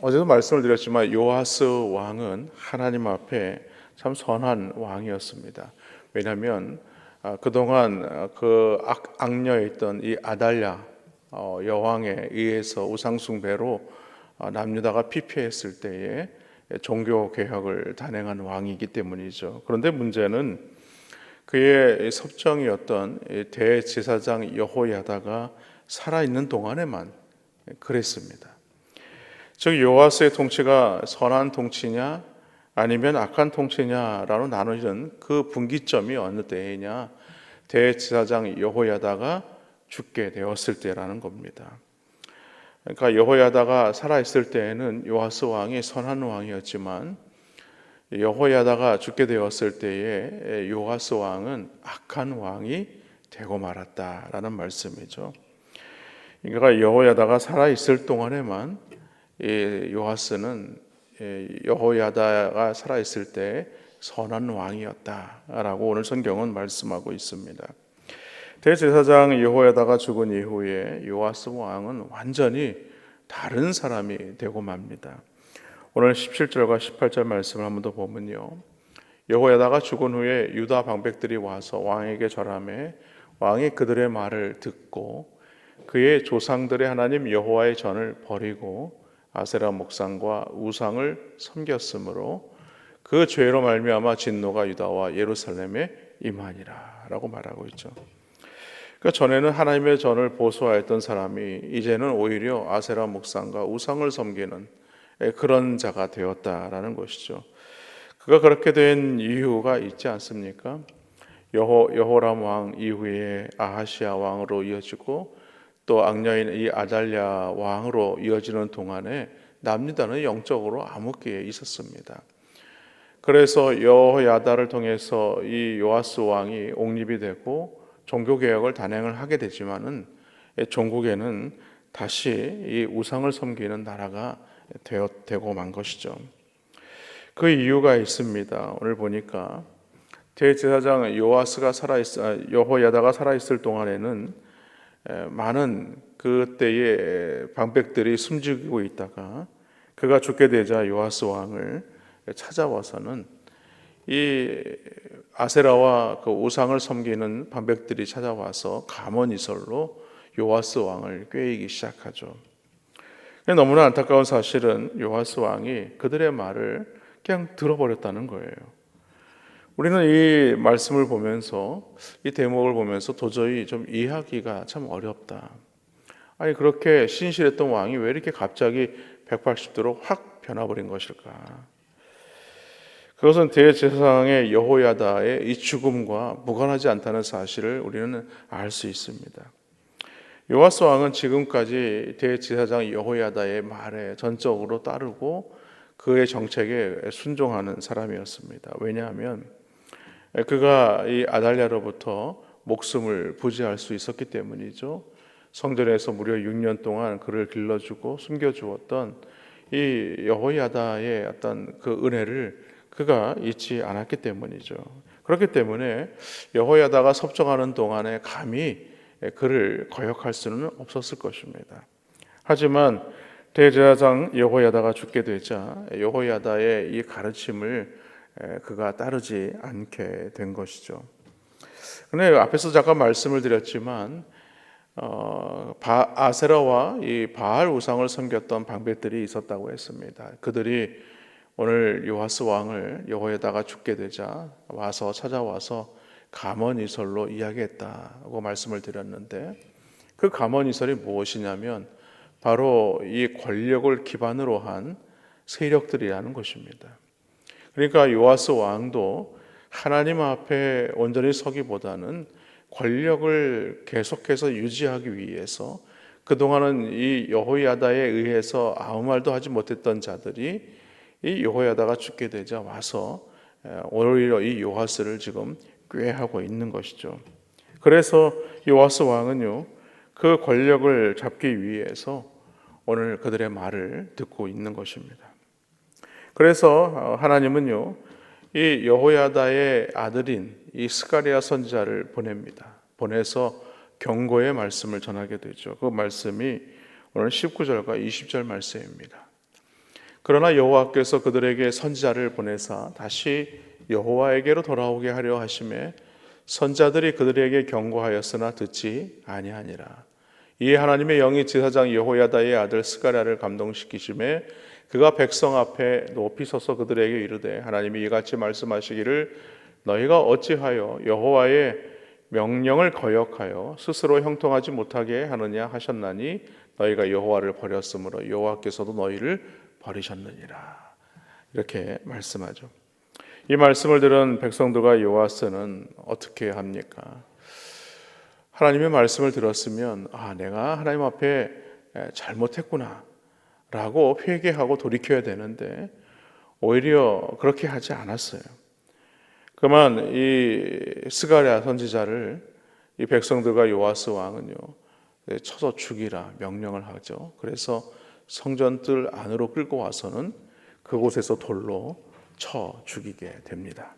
어제도 말씀을 드렸지만 요아스 왕은 하나님 앞에 참 선한 왕이었습니다. 왜냐하면 그동안 그 악녀에 있던 이 아달랴 여왕에 의해서 우상숭배로 남유다가 피폐했을 때에 종교 개혁을 단행한 왕이기 때문이죠. 그런데 문제는 그의 섭정이었던 대제사장 여호야다가 살아있는 동안에만 그랬습니다. 즉 요아스의 통치가 선한 통치냐 아니면 악한 통치냐라고 나누는 그 분기점이 어느 때이냐, 대제사장 여호야다가 죽게 되었을 때라는 겁니다. 그러니까 여호야다가 살아있을 때에는 요아스 왕이 선한 왕이었지만 여호야다가 죽게 되었을 때에 요아스 왕은 악한 왕이 되고 말았다라는 말씀이죠. 그러니까 여호야다가 살아있을 동안에만 요아스는 여호야다가 살아있을 때 선한 왕이었다라고 오늘 성경은 말씀하고 있습니다. 대제사장 여호야다가 죽은 이후에 요아스 왕은 완전히 다른 사람이 되고 맙니다. 오늘 17절과 18절 말씀을 한번 더 보면요, 여호야다가 죽은 후에 유다 방백들이 와서 왕에게 절하매 왕이 그들의 말을 듣고 그의 조상들의 하나님 여호와의 전을 버리고 아세라 목상과 우상을 섬겼으므로 그 죄로 말미암아 진노가 유다와 예루살렘에 임하니라라고 말하고 있죠. 그러니까 전에는 하나님의 전을 보수하였던 사람이 이제는 오히려 아세라 목상과 우상을 섬기는 그런 자가 되었다라는 것이죠. 그가 그렇게 된 이유가 있지 않습니까? 여호람 왕 이후에 아하시아 왕으로 이어지고 또 악녀인 이 아달랴 왕으로 이어지는 동안에 남유다는 영적으로 암흑기에 있었습니다. 그래서 여호야다를 통해서 이 요아스 왕이 옹립이 되고 종교개혁을 단행을 하게 되지만은 종국에는 다시 이 우상을 섬기는 나라가 되고 만 것이죠. 그 이유가 있습니다. 오늘 보니까 대제사장 여호야다가 살아있을 동안에는 많은 그때의 방백들이 숨지고 있다가 그가 죽게 되자 요아스 왕을 찾아와서는 이 아세라와 그 우상을 섬기는 방백들이 찾아와서 감언이설로 요아스 왕을 꾀이기 시작하죠. 너무나 안타까운 사실은 요아스 왕이 그들의 말을 그냥 들어버렸다는 거예요. 우리는 이 말씀을 보면서, 이 대목을 보면서 도저히 좀 이해하기가 참 어렵다. 아니 그렇게 신실했던 왕이 왜 이렇게 갑자기 180도로 확 변화버린 것일까? 그것은 대제사장의 여호야다의 이 죽음과 무관하지 않다는 사실을 우리는 알 수 있습니다. 요아스 왕은 지금까지 대제사장 여호야다의 말에 전적으로 따르고 그의 정책에 순종하는 사람이었습니다. 왜냐하면 그가 이 아달랴로부터 목숨을 부지할 수 있었기 때문이죠. 성전에서 무려 6년 동안 그를 길러주고 숨겨주었던 이 여호야다의 어떤 그 은혜를 그가 잊지 않았기 때문이죠. 그렇기 때문에 여호야다가 섭정하는 동안에 감히 그를 거역할 수는 없었을 것입니다. 하지만 대제사장 여호야다가 죽게 되자 여호야다의 이 가르침을 그가 따르지 않게 된 것이죠. 근데 앞에서 잠깐 말씀을 드렸지만 아세라와 이 바알 우상을 섬겼던 방백들이 있었다고 했습니다. 그들이 오늘 요아스 왕을 여호야다가 죽게 되자 찾아와서 감언이설로 이야기했다고 말씀을 드렸는데, 그 감언이설이 무엇이냐면 바로 이 권력을 기반으로 한 세력들이라는 것입니다. 그러니까 요아스 왕도 하나님 앞에 온전히 서기보다는 권력을 계속해서 유지하기 위해서 그동안은 이 여호야다에 의해서 아무 말도 하지 못했던 자들이 이 여호야다가 죽게 되자 와서 오히려 이 요아스를 지금 꾀하고 있는 것이죠. 그래서 요아스 왕은요, 그 권력을 잡기 위해서 오늘 그들의 말을 듣고 있는 것입니다. 그래서 하나님은요, 이 여호야다의 아들인 이 스가랴 선지자를 보냅니다. 보내서 경고의 말씀을 전하게 되죠. 그 말씀이 오늘 19절과 20절 말씀입니다. 그러나 여호와께서 그들에게 선지자를 보내사 다시 여호와에게로 돌아오게 하려 하심에 선자들이 그들에게 경고하였으나 듣지 아니하니라. 이에 하나님의 영이 제사장 여호야다의 아들 스가랴를 감동시키심에 그가 백성 앞에 높이 서서 그들에게 이르되 하나님이 이같이 말씀하시기를 너희가 어찌하여 여호와의 명령을 거역하여 스스로 형통하지 못하게 하느냐 하셨나니 너희가 여호와를 버렸으므로 여호와께서도 너희를 버리셨느니라. 이렇게 말씀하죠. 이 말씀을 들은 백성들과 요아스는 어떻게 합니까? 하나님의 말씀을 들었으면 내가 하나님 앞에 잘못했구나 라고 회개하고 돌이켜야 되는데 오히려 그렇게 하지 않았어요. 그만 이 스가랴 선지자를 이 백성들과 요아스 왕은요 쳐서 죽이라 명령을 하죠. 그래서 성전뜰 안으로 끌고 와서는 그곳에서 돌로 쳐 죽이게 됩니다.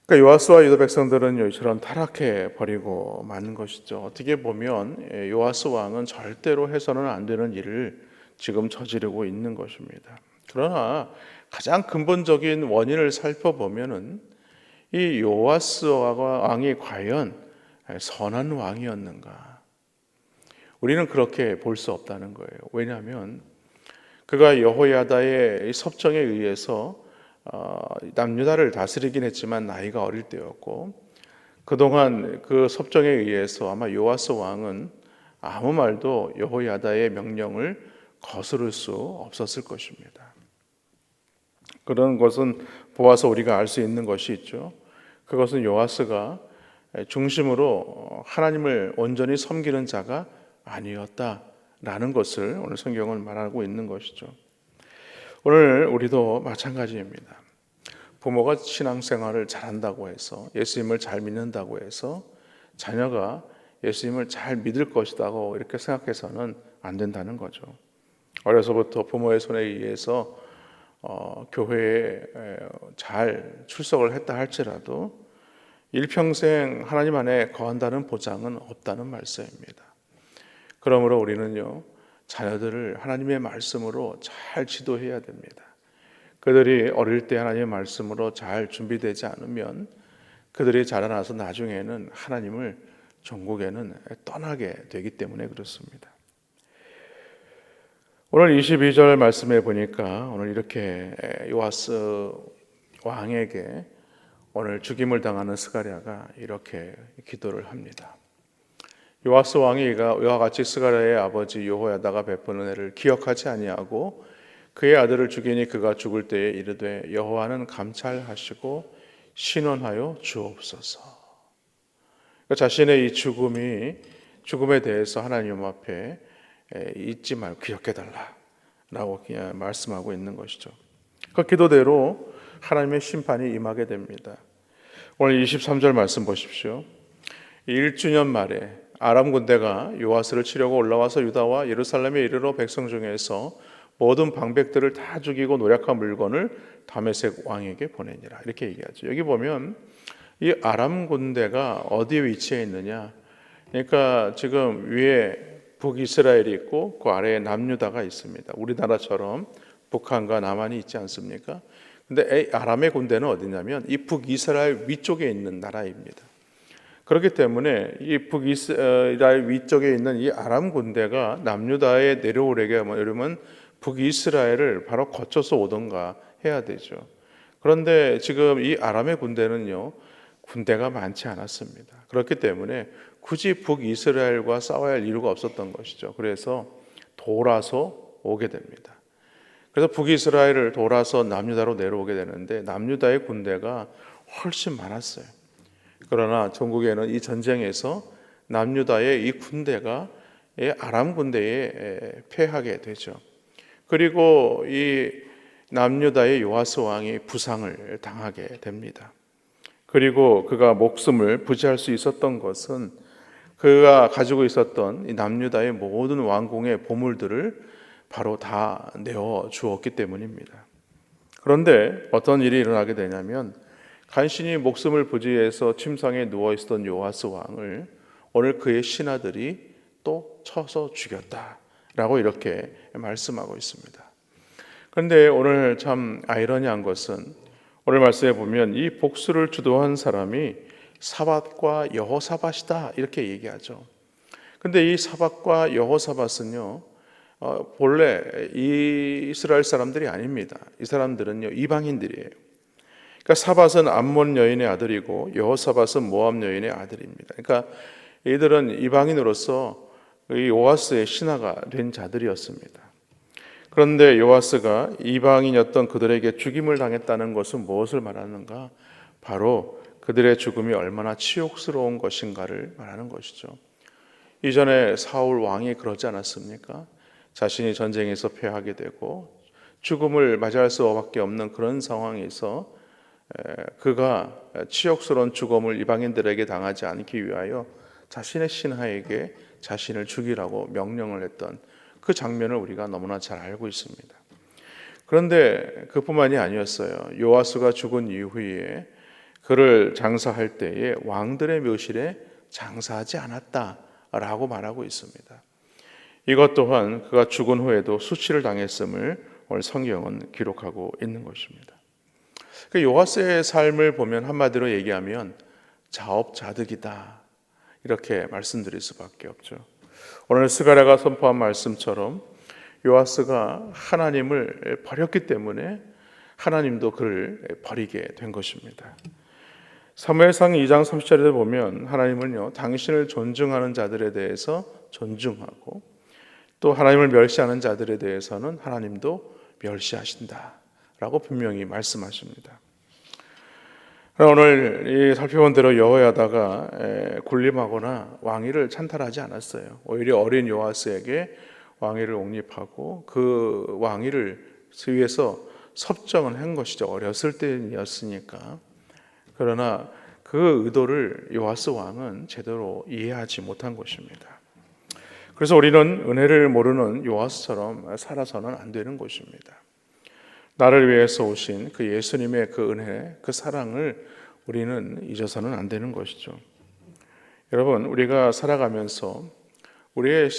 그러니까 요아스와 유다 백성들은 이처럼 타락해 버리고 마는 것이죠. 어떻게 보면 요아스 왕은 절대로 해서는 안 되는 일을 지금 저지르고 있는 것입니다. 그러나 가장 근본적인 원인을 살펴보면은 이 요아스 왕이 과연 선한 왕이었는가? 우리는 그렇게 볼 수 없다는 거예요. 왜냐하면 그가 여호야다의 섭정에 의해서 남유다를 다스리긴 했지만 나이가 어릴 때였고 그동안 그 섭정에 의해서 아마 요아스 왕은 아무 말도 여호야다의 명령을 거스를 수 없었을 것입니다. 그런 것은 보아서 우리가 알 수 있는 것이 있죠. 그것은 요아스가 중심으로 하나님을 온전히 섬기는 자가 아니었다라는 것을 오늘 성경은 말하고 있는 것이죠. 오늘 우리도 마찬가지입니다. 부모가 신앙생활을 잘한다고 해서 예수님을 잘 믿는다고 해서 자녀가 예수님을 잘 믿을 것이라고 이렇게 생각해서는 안 된다는 거죠. 어려서부터 부모의 손에 의해서 교회에 잘 출석을 했다 할지라도 일평생 하나님 안에 거한다는 보장은 없다는 말씀입니다. 그러므로 우리는요 자녀들을 하나님의 말씀으로 잘 지도해야 됩니다. 그들이 어릴 때 하나님의 말씀으로 잘 준비되지 않으면 그들이 자라나서 나중에는 하나님을 종국에는 떠나게 되기 때문에 그렇습니다. 오늘 22절 말씀에 보니까 오늘 이렇게 요아스 왕에게 오늘 죽임을 당하는 스가랴가 이렇게 기도를 합니다. 요아스 왕이 이와 같이 스가랴의 아버지 여호야다가 베푼 은혜를 기억하지 아니하고 그의 아들을 죽이니 그가 죽을 때에 이르되 여호와는 감찰하시고 신원하여 주옵소서. 그러니까 자신의 이 죽음에 대해서 하나님 앞에 잊지 말고 기억해달라라고 말씀하고 있는 것이죠. 그 기도대로 하나님의 심판이 임하게 됩니다. 오늘 23절 말씀 보십시오. 1주년 말에 아람 군대가 요아스를 치려고 올라와서 유다와 예루살렘에 이르러 백성 중에서 모든 방백들을 다 죽이고 노략한 물건을 다메섹 왕에게 보내니라 이렇게 얘기하죠. 여기 보면 이 아람 군대가 어디에 위치해 있느냐? 그러니까 지금 위에 북이스라엘이 있고 그 아래에 남유다가 있습니다. 우리나라처럼 북한과 남한이 있지 않습니까? 근데 아람의 군대는 어디냐면 이 북이스라엘 위쪽에 있는 나라입니다. 그렇기 때문에 이 북이스라엘 위쪽에 있는 이 아람 군대가 남유다에 내려오려게 하면 북이스라엘을 바로 거쳐서 오던가 해야 되죠. 그런데 지금 이 아람의 군대는요 군대가 많지 않았습니다. 그렇기 때문에 굳이 북이스라엘과 싸워야 할 이유가 없었던 것이죠. 그래서 돌아서 오게 됩니다. 그래서 북이스라엘을 돌아서 남유다로 내려오게 되는데 남유다의 군대가 훨씬 많았어요. 그러나 전국에는 이 전쟁에서 남유다의 이 군대가 아람 군대에 패하게 되죠. 그리고 이 남유다의 요아스 왕이 부상을 당하게 됩니다. 그리고 그가 목숨을 부지할 수 있었던 것은 그가 가지고 있었던 이 남유다의 모든 왕궁의 보물들을 바로 다 내어 주었기 때문입니다. 그런데 어떤 일이 일어나게 되냐면 간신히 목숨을 부지해서 침상에 누워 있었던 요아스 왕을 오늘 그의 신하들이 또 쳐서 죽였다라고 이렇게 말씀하고 있습니다. 그런데 오늘 참 아이러니한 것은 오늘 말씀에 보면 이 복수를 주도한 사람이 사밧과 여호사밧이다 이렇게 얘기하죠. 근데 이 사밧과 여호사밧은요, 본래 이 이스라엘 사람들이 아닙니다. 이 사람들은요 이방인들이에요. 그러니까 사밧은 암몬 여인의 아들이고 여호사밧은 모압 여인의 아들입니다. 그러니까 이들은 이방인으로서 이 요아스의 신하가 된 자들이었습니다. 그런데 요아스가 이방인이었던 그들에게 죽임을 당했다는 것은 무엇을 말하는가? 바로 그들의 죽음이 얼마나 치욕스러운 것인가를 말하는 것이죠. 이전에 사울 왕이 그러지 않았습니까? 자신이 전쟁에서 패하게 되고 죽음을 맞이할 수밖에 없는 그런 상황에서 그가 치욕스러운 죽음을 이방인들에게 당하지 않기 위하여 자신의 신하에게 자신을 죽이라고 명령을 했던 그 장면을 우리가 너무나 잘 알고 있습니다. 그런데 그뿐만이 아니었어요. 요아스가 죽은 이후에 그를 장사할 때에 왕들의 묘실에 장사하지 않았다라고 말하고 있습니다. 이것 또한 그가 죽은 후에도 수치를 당했음을 오늘 성경은 기록하고 있는 것입니다. 그 요아스의 삶을 보면 한마디로 얘기하면 자업자득이다 이렇게 말씀드릴 수밖에 없죠. 오늘 스가랴가 선포한 말씀처럼 요아스가 하나님을 버렸기 때문에 하나님도 그를 버리게 된 것입니다. 사무엘상 2장 30절에 보면 하나님은요 당신을 존중하는 자들에 대해서 존중하고 또 하나님을 멸시하는 자들에 대해서는 하나님도 멸시하신다라고 분명히 말씀하십니다. 오늘 살펴본 대로 여호야다가 군림하거나 왕위를 찬탈하지 않았어요. 오히려 어린 요아스에게 왕위를 옹립하고 그 왕위를 위해서 섭정을 한 것이죠. 어렸을 때였으니까. 그러나 그 의도를 요아스 왕은 제대로 이해하지 못한 것입니다. 그래서 우리는 은혜를 모르는 요아스처럼 살아서는 안 되는 것입니다. 나를 위해서 오신 그 예수님의 그 은혜, 그 사랑을 우리는 잊어서는 안 되는 것이죠. 여러분, 우리가 살아가면서 우리의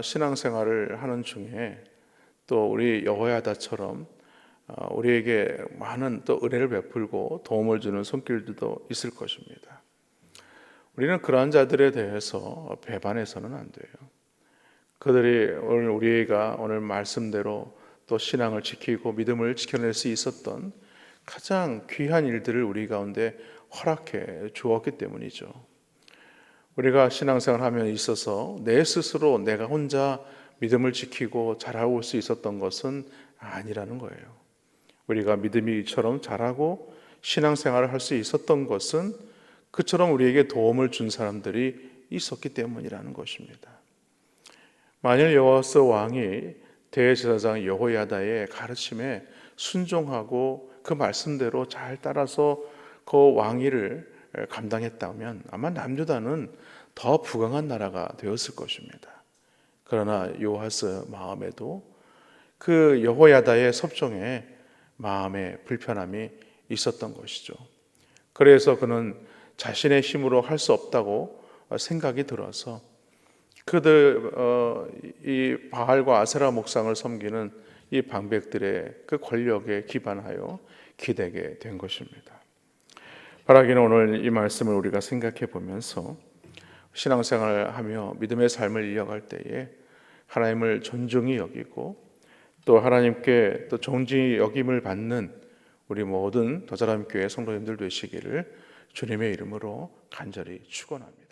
신앙생활을 하는 중에 또 우리 여호야다처럼 우리에게 많은 또 은혜를 베풀고 도움을 주는 손길들도 있을 것입니다. 우리는 그러한 자들에 대해서 배반해서는 안 돼요. 그들이 오늘 우리가 오늘 말씀대로 또 신앙을 지키고 믿음을 지켜낼 수 있었던 가장 귀한 일들을 우리 가운데 허락해 주었기 때문이죠. 우리가 신앙생활 하면 있어서 내 스스로 내가 혼자 믿음을 지키고 잘하고 올 수 있었던 것은 아니라는 거예요. 우리가 믿음이 이처럼 잘하고 신앙생활을 할 수 있었던 것은 그처럼 우리에게 도움을 준 사람들이 있었기 때문이라는 것입니다. 만일 여호와스 왕이 대제사장 여호야다의 가르침에 순종하고 그 말씀대로 잘 따라서 그 왕위를 감당했다면 아마 남유다는 더 부강한 나라가 되었을 것입니다. 그러나 요아스 마음에도 그 여호야다의 섭정에 마음의 불편함이 있었던 것이죠. 그래서 그는 자신의 힘으로 할 수 없다고 생각이 들어서 그들 이 바알과 아세라 목상을 섬기는 이 방백들의 그 권력에 기반하여 기대게 된 것입니다. 바라기는 오늘 이 말씀을 우리가 생각해 보면서 신앙생활을 하며 믿음의 삶을 이어갈 때에 하나님을 존중히 여기고 또 하나님께 또 존중히 여김을 받는 우리 모든 더자람 교회 성도님들 되시기를 주님의 이름으로 간절히 축원합니다.